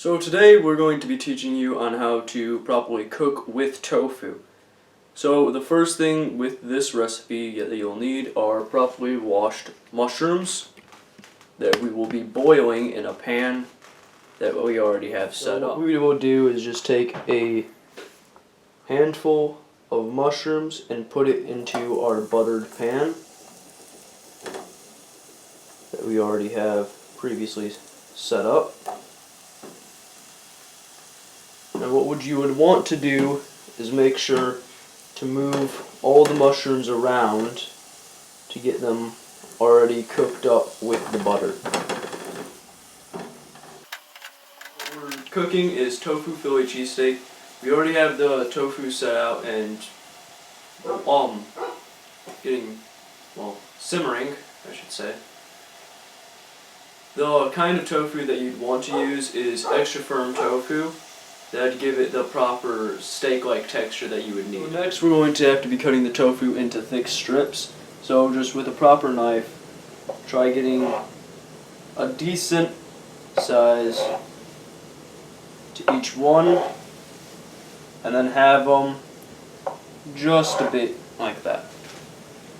So today we're going to be teaching you on how to properly cook with tofu. So the first thing with this recipe that you'll need are properly washed mushrooms that we will be boiling in a pan that we already have set up. What we will do is just take a handful of mushrooms and put it into our buttered pan that we already have previously set up. And what you would want to do is make sure to move all the mushrooms around to get them already cooked up with the butter. What we're cooking is tofu Philly cheesesteak. We already have the tofu set out and simmering, I should say. The kind of tofu that you'd want to use is extra firm tofu. That'd give it the proper steak-like texture that you would need. So next we're going to have to be cutting the tofu into thick strips. So just with a proper knife, try getting a decent size to each one, and then have them just a bit like that.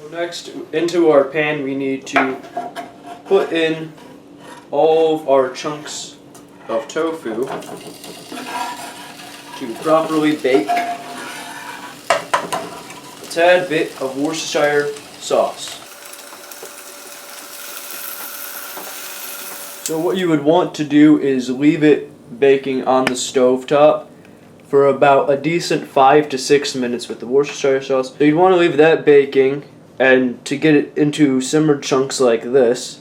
So next, into our pan we need to put in all of our chunks of tofu to properly bake. A tad bit of Worcestershire sauce. So what you would want to do is leave it baking on the stovetop for about a decent 5 to 6 minutes with the Worcestershire sauce. So you'd want to leave that baking, and to get it into simmered chunks like this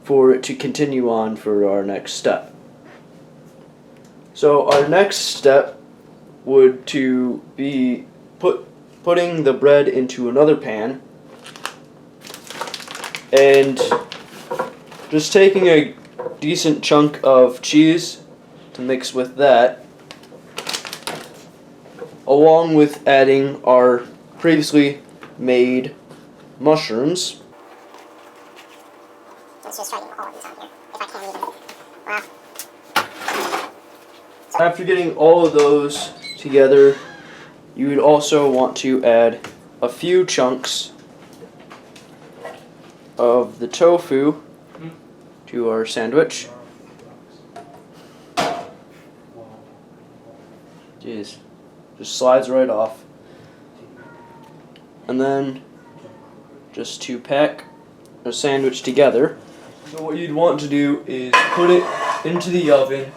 for it to continue on for our next step. So our next step would to be putting the bread into another pan and just taking a decent chunk of cheese to mix with that, along with adding our previously made mushrooms. Let's just try getting all of these on here, if I can even. Wow. After getting all of those together, you would also want to add a few chunks of the tofu to our sandwich. Jeez, just slides right off. And then just to pack a sandwich together. So what you'd want to do is put it into the oven,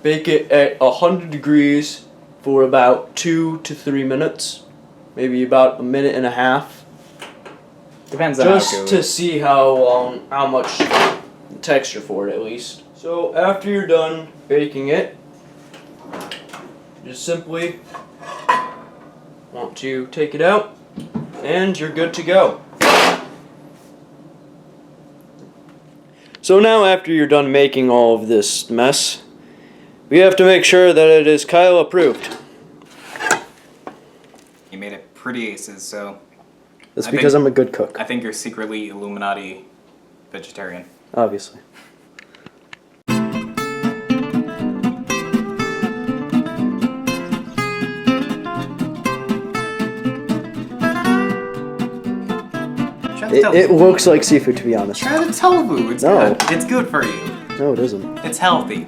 bake it at 100 degrees for about 2 to 3 minutes, maybe about a minute and a half. Depends on how it goes. Just to see how much texture for it at least. So after you're done baking it, just simply want to take it out and you're good to go. So now after you're done making all of this mess, we have to make sure that it is Kyle approved. You made it pretty aces, so... That's because I'm a good cook. I think you're secretly Illuminati vegetarian. Obviously. It looks like seafood, to be honest. Try the tofu. It's good. It's good for you. No, it isn't. It's healthy.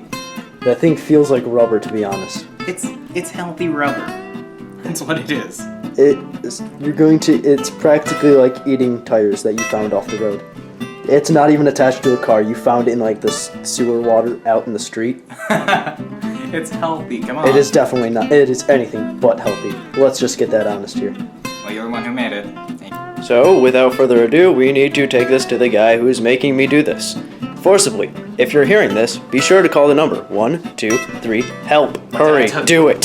That thing feels like rubber, to be honest. It's healthy rubber. That's what it is. It's practically like eating tires that you found off the road. It's not even attached to a car. You found it in like the sewer water out in the street. It's healthy. Come on. It is definitely not. It is anything but healthy. Let's just get that honest here. Well, you're the one who made it. So, without further ado, we need to take this to the guy who is making me do this. Forcibly. If you're hearing this, be sure to call the number. 1, 2, 3, help. Hurry, do it.